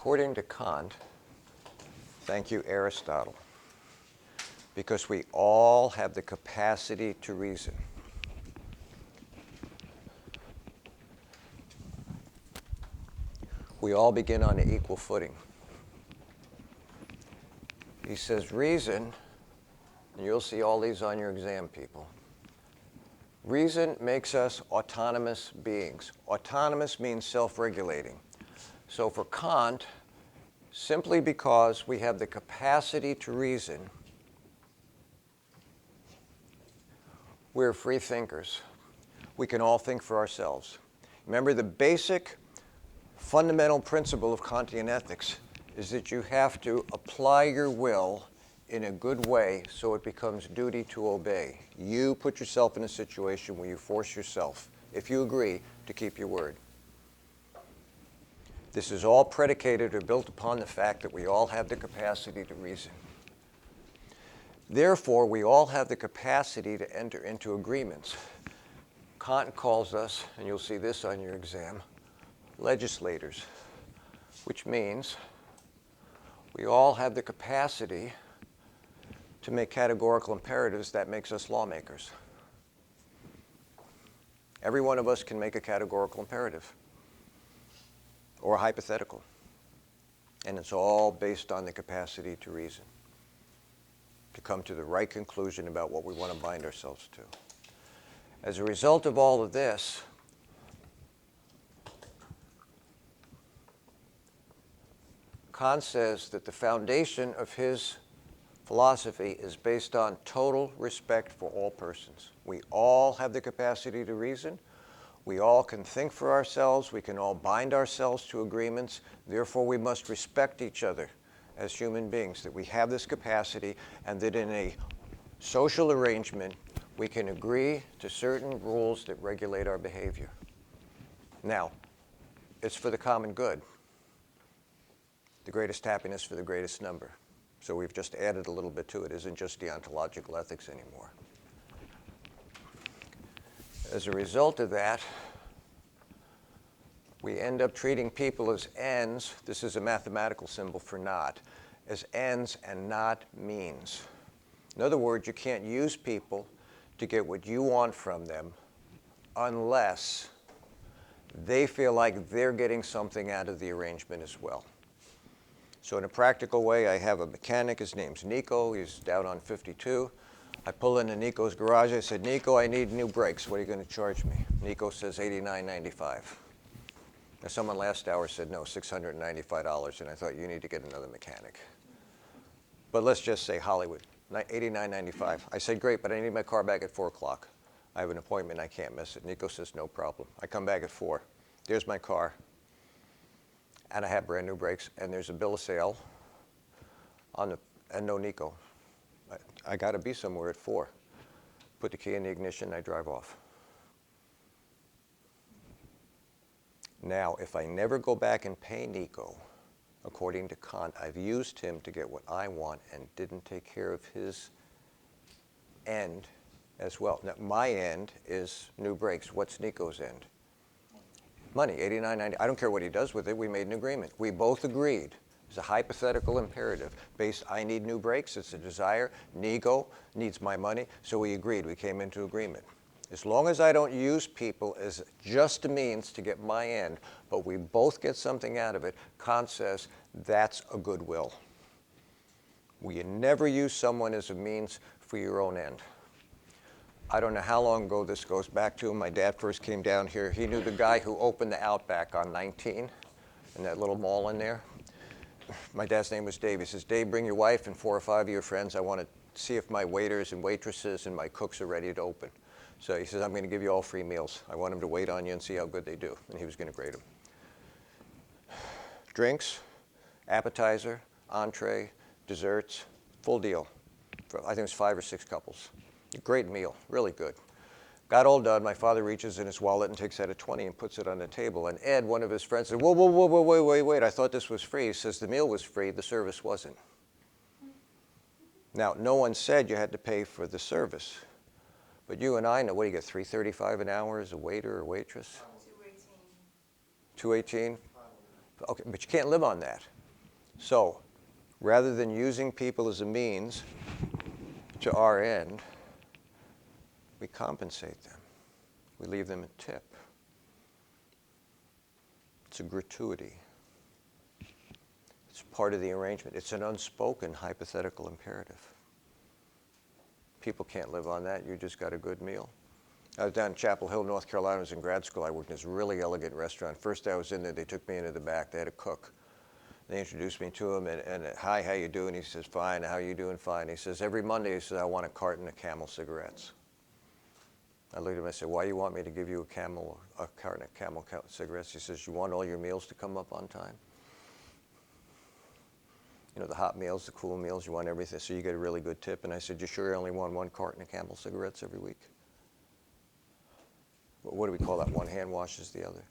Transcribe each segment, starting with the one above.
according to Kant, thank you, Aristotle, because we all have the capacity to reason. We all begin on an equal footing. He says reason, and you'll see all these on your exam, people. Reason makes us autonomous beings. Autonomous means self-regulating. So for Kant, simply because we have the capacity to reason, we're free thinkers. We can all think for ourselves. Remember, the basic fundamental principle of Kantian ethics is that you have to apply your will in a good way so it becomes duty to obey. You put yourself in a situation where you force yourself, if you agree, to keep your word. This is all predicated or built upon the fact that we all have the capacity to reason. Therefore, we all have the capacity to enter into agreements. Kant calls us, and you'll see this on your exam, legislators, which means we all have the capacity to make categorical imperatives that makes us lawmakers. Every one of us can make a categorical imperative or a hypothetical, and it's all based on the capacity to reason, to come to the right conclusion about what we want to bind ourselves to. As a result of all of this, Kant says that the foundation of his philosophy is based on total respect for all persons. We all have the capacity to reason. We all can think for ourselves. We can all bind ourselves to agreements. Therefore, we must respect each other as human beings, that we have this capacity and that in a social arrangement, we can agree to certain rules that regulate our behavior. Now, it's for the common good. The greatest happiness for the greatest number. So we've just added a little bit to it. It isn't just deontological ethics anymore. As a result of that, we end up treating people as ends. This is a mathematical symbol for not, as ends and not means. In other words, you can't use people to get what you want from them unless they feel like they're getting something out of the arrangement as well. So in a practical way, I have a mechanic. His name's Nico. He's down on 52. I pull into Nico's garage. I said, Nico, I need new brakes. What are you going to charge me? Nico says $89.95. Now, someone last hour said, no, $695. And I thought, you need to get another mechanic. But let's just say Hollywood, $89.95. I said, great, but I need my car back at 4 o'clock. I have an appointment. I can't miss it. Nico says, no problem. I come back at 4. There's my car. And I have brand new brakes, and there's a bill of sale on and no Nico. I got to be somewhere at 4. Put the key in the ignition, I drive off. Now, if I never go back and pay Nico, according to Kant, I've used him to get what I want and didn't take care of his end as well. Now, my end is new brakes. What's Nico's end? Money, $89.90. I don't care what he does with it. We made an agreement. We both agreed. It's a hypothetical imperative. Based, I need new brakes. It's a desire. Nico needs my money. So we agreed. We came into agreement. As long as I don't use people as just a means to get my end, but we both get something out of it, Kant says that's a goodwill. You never use someone as a means for your own end. I don't know how long ago this goes back to. My dad first came down here. He knew the guy who opened the Outback on 19 in that little mall in there. My dad's name was Dave. He says, Dave, bring your wife and 4 or 5 of your friends. I want to see if my waiters and waitresses and my cooks are ready to open. So he says, I'm going to give you all free meals. I want them to wait on you and see how good they do. And he was going to grade them. Drinks, appetizer, entree, desserts, full deal. I think it was 5 or 6 couples. A great meal, really good. Got all done. My father reaches in his wallet and takes out a 20 and puts it on the table. And Ed, one of his friends, said, wait, I thought this was free. He says, the meal was free, the service wasn't. Now, no one said you had to pay for the service. But you and I know, what do you get, $3.35 an hour as a waiter or waitress? $2.18. $2.18? Okay, but you can't live on that. So rather than using people as a means to our end, we compensate them. We leave them a tip. It's a gratuity. It's part of the arrangement. It's an unspoken hypothetical imperative. People can't live on that. You just got a good meal. I was down in Chapel Hill, North Carolina. I was in grad school. I worked in this really elegant restaurant. First day I was in there, they took me into the back. They had a cook. They introduced me to him, and hi, how you doing? He says, fine. How you doing? Fine. He says, every Monday, he says, I want a carton of Camel cigarettes. I looked at him, I said, why do you want me to give you a carton of Camel cigarettes? He says, you want all your meals to come up on time? You know, the hot meals, the cool meals, you want everything, so you get a really good tip. And I said, you sure you only want one carton of Camel cigarettes every week? What do we call that? One hand washes the other.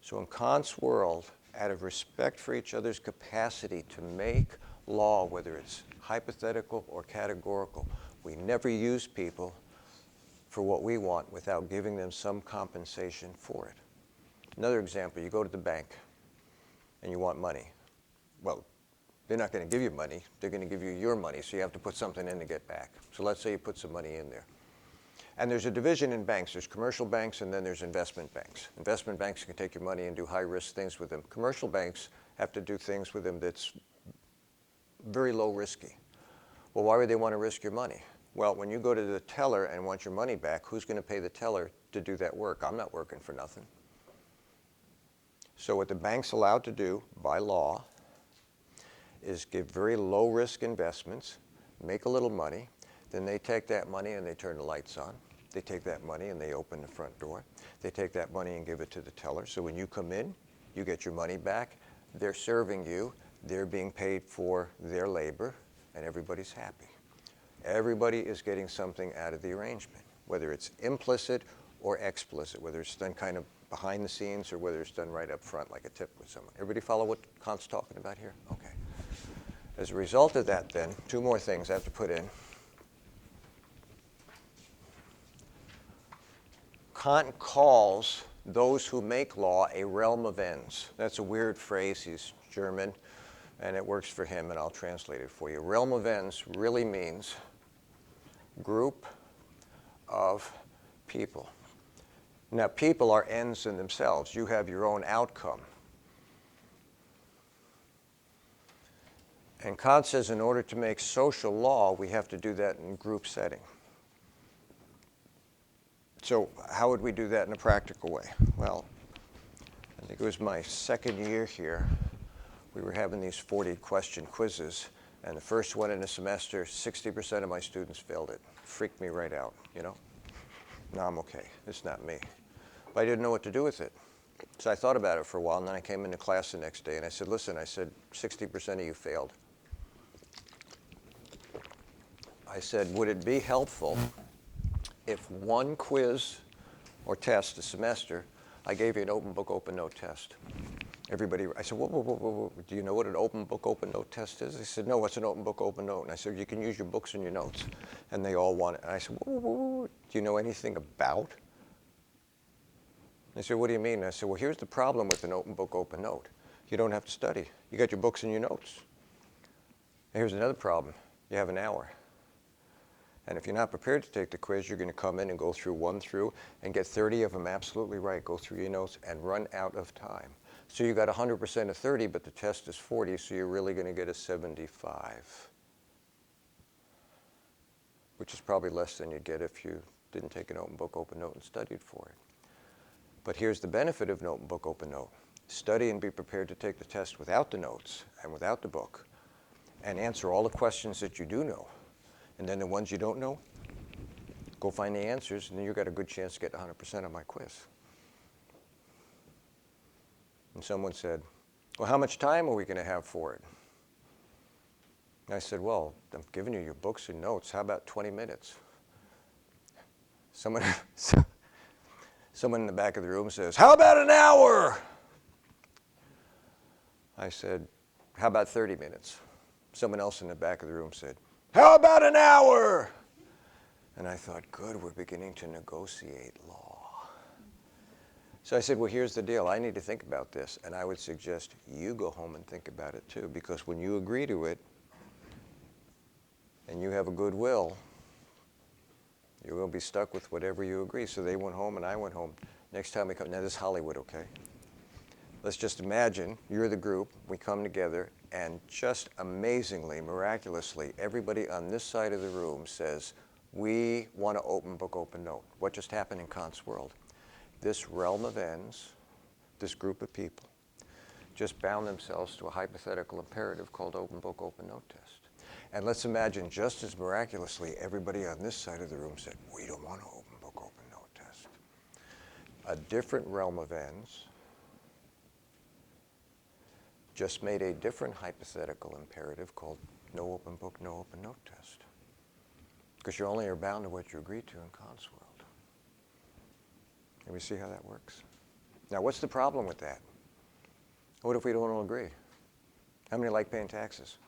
So in Kant's world, out of respect for each other's capacity to make law, whether it's hypothetical or categorical, we never use people for what we want without giving them some compensation for it. Another example, you go to the bank and you want money. Well, they're not going to give you money. They're going to give you your money, so you have to put something in to get back. So let's say you put some money in there. And there's a division in banks. There's commercial banks and then there's investment banks. Investment banks can take your money and do high-risk things with them. Commercial banks have to do things with them that's very low risky. Well, why would they want to risk your money? Well, when you go to the teller and want your money back, who's going to pay the teller to do that work? I'm not working for nothing. So what the bank's allowed to do by law is give very low-risk investments, make a little money, then they take that money and they turn the lights on. They take that money and they open the front door. They take that money and give it to the teller. So when you come in, you get your money back. They're serving you. They're being paid for their labor, and everybody's happy. Everybody is getting something out of the arrangement, whether it's implicit or explicit, whether it's done kind of behind the scenes or whether it's done right up front like a tip with someone. Everybody follow what Kant's talking about here? Okay. As a result of that then, two more things I have to put in. Kant calls those who make law a realm of ends. That's a weird phrase. He's German, and it works for him, and I'll translate it for you. Realm of ends really means group of people. Now, people are ends in themselves. You have your own outcome. And Kant says in order to make social law, we have to do that in group setting. So how would we do that in a practical way? Well, I think it was my second year here. We were having these 40-question quizzes, and the first one in a semester, 60% of my students failed it. Freaked me right out, you know? No, I'm okay. It's not me. But I didn't know what to do with it. So I thought about it for a while, and then I came into class the next day, and I said, listen, I said, 60% of you failed. I said, would it be helpful if one quiz or test a semester, I gave you an open book, open note test? Everybody, I said, whoa, do you know what an open book, open note test is? They said, no, what's an open book, open note? And I said, you can use your books and your notes. And they all want it. And I said, whoa, do you know anything about? They said, what do you mean? And I said, well, here's the problem with an open book, open note. You don't have to study. You got your books and your notes. And here's another problem. You have an hour. And if you're not prepared to take the quiz, you're going to come in and go through one through and get 30 of them absolutely right, go through your notes, and run out of time. So you got 100% of 30, but the test is 40, so you're really going to get a 75, which is probably less than you'd get if you didn't take an open book, open note and studied for it. But here's the benefit of an open book, open note. Study and be prepared to take the test without the notes and without the book, and answer all the questions that you do know. And then the ones you don't know, go find the answers, and then you've got a good chance to get 100% on my quiz. And someone said, well, how much time are we going to have for it? And I said, well, I'm giving you your books and notes. How about 20 minutes? Someone in the back of the room says, how about an hour? I said, how about 30 minutes? Someone else in the back of the room said, how about an hour? And I thought, good, we're beginning to negotiate law. So I said, well, here's the deal. I need to think about this. And I would suggest you go home and think about it too, because when you agree to it and you have a good will, you will be stuck with whatever you agree. So they went home and I went home. Next time we come, now this is Hollywood, okay? Let's just imagine you're the group, we come together, and just amazingly, miraculously, everybody on this side of the room says, we want to open book, open note. What just happened in Kant's world? This realm of ends, this group of people, just bound themselves to a hypothetical imperative called open book, open note test. And let's imagine just as miraculously, everybody on this side of the room said, we don't want to open book, open note test. A different realm of ends just made a different hypothetical imperative called no open book, no open note test. Because you only are bound to what you agree to in Kant's world. Can we see how that works? Now, what's the problem with that? What if we don't all agree? How many like paying taxes?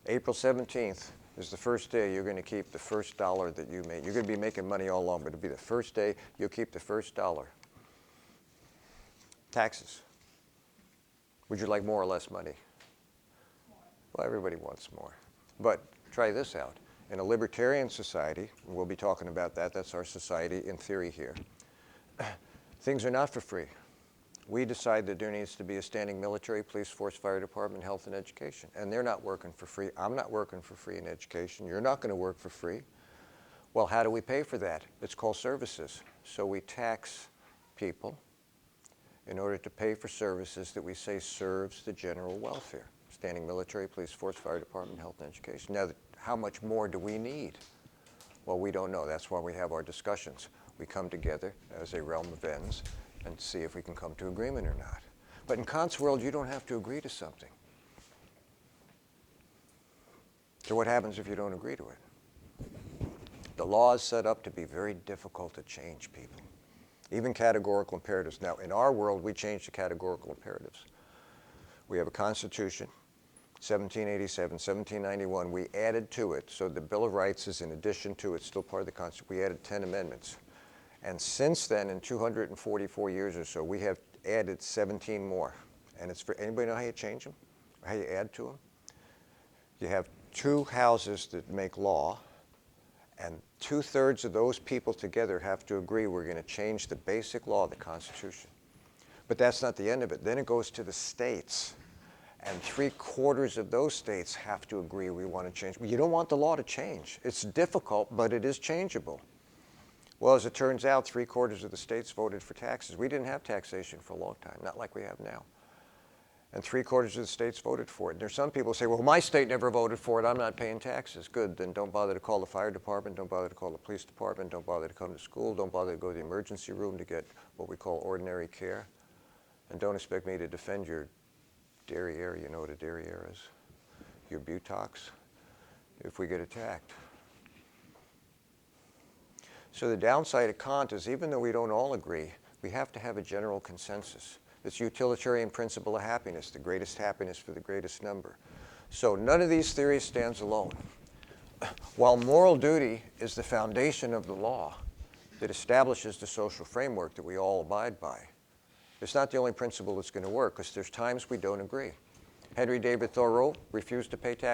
April 17th is the first day you're going to keep the first dollar that you made. You're going to be making money all along, but it'll be the first day you'll keep the first dollar. Taxes. Would you like more or less money? Well, everybody wants more. But try this out. In a libertarian society, and we'll be talking about that, that's our society in theory here, things are not for free. We decide that there needs to be a standing military, police force, fire department, health, and education. And they're not working for free. I'm not working for free in education. You're not going to work for free. Well, how do we pay for that? It's called services. So we tax people in order to pay for services that we say serves the general welfare. Standing military, police force, fire department, health, and education. Now, how much more do we need? Well, we don't know. That's why we have our discussions. We come together as a realm of ends and see if we can come to agreement or not. But in Kant's world, you don't have to agree to something. So what happens if you don't agree to it? The law is set up to be very difficult to change, people. Even categorical imperatives. Now, in our world, we change the categorical imperatives. We have a Constitution, 1787, 1791. We added to it, so the Bill of Rights is in addition to it, still part of the Constitution. We added 10 amendments. And since then, in 244 years or so, we have added 17 more. And it's for anybody know how you change them? Or how you add to them? You have two houses that make law, and 2/3 of those people together have to agree we're going to change the basic law of the Constitution. But that's not the end of it. Then it goes to the states, and 3/4 of those states have to agree we want to change. You don't want the law to change. It's difficult, but it is changeable. Well, as it turns out, 3/4 of the states voted for taxes. We didn't have taxation for a long time, not like we have now. And 3/4 of the states voted for it. And there's some people who say, well, my state never voted for it, I'm not paying taxes. Good, then don't bother to call the fire department, don't bother to call the police department, don't bother to come to school, don't bother to go to the emergency room to get what we call ordinary care. And don't expect me to defend your derriere, you know what a derriere is? Your buttocks, if we get attacked. So the downside of Kant is even though we don't all agree, we have to have a general consensus. It's utilitarian principle of happiness, the greatest happiness for the greatest number. So none of these theories stands alone. While moral duty is the foundation of the law that establishes the social framework that we all abide by, it's not the only principle that's going to work because there's times we don't agree. Henry David Thoreau refused to pay taxes.